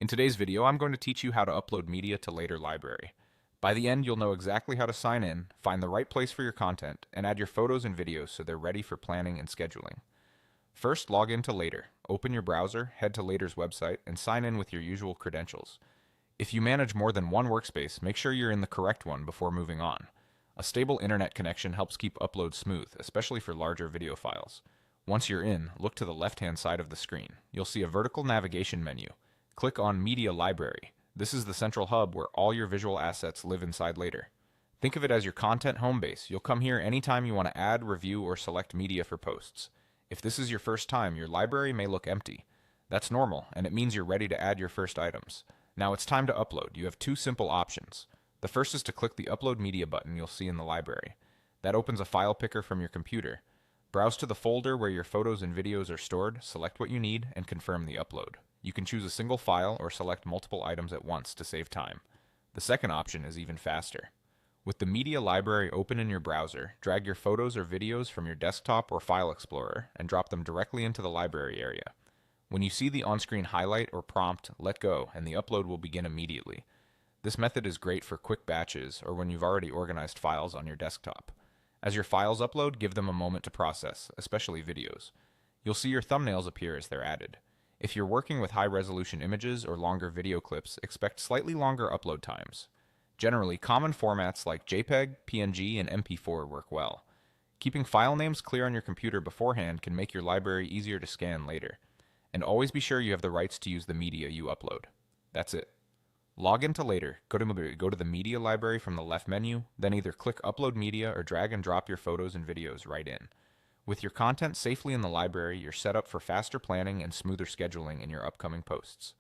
today's video, I'm going to teach you how to upload media to Later Library. By the end, you'll know exactly how to sign in, find the right place for your content, and add your photos and videos so they're ready for planning and scheduling. First, log into Later. Open your browser, head to Later's website, and sign in with your usual credentials. If you manage more than one workspace, make sure you're in the correct one before moving on. A stable internet connection helps keep uploads smooth, especially for larger video files. Once you're in, look to the left-hand side of the screen. You'll see a vertical navigation menu. Click on Media Library. This is the central hub where all your visual assets live inside Later. Think of it as your content home base. You'll come here anytime you want to add, review, or select media for posts. If this is your first time, your library may look empty. That's normal, and it means you're ready to add your first items. Now it's time to upload. You have two simple options. The first is to click the Upload Media button you'll see in the library. That opens a file picker from your computer. Browse to the folder where your photos and videos are stored, select what you need, and confirm the upload. You can choose a single file or select multiple items at once to save time. The second option is even faster. With the Media Library open in your browser, drag your photos or videos from your desktop or File Explorer and drop them directly into the library area. When you see the on-screen highlight or prompt, let go, and the upload will begin immediately. This method is great for quick batches or when you've already organized files on your desktop. As your files upload, give them a moment to process, especially videos. You'll see your thumbnails appear as they're added. If you're working with high-resolution images or longer video clips, expect slightly longer upload times. Generally, common formats like JPEG, PNG, and MP4 work well. Keeping file names clear on your computer beforehand can make your library easier to scan later. And always be sure you have the rights to use the media you upload. That's it. Log into Later, go to the Media Library from the left menu, then either click Upload Media or drag and drop your photos and videos right in. With your content safely in the library, you're set up for faster planning and smoother scheduling in your upcoming posts.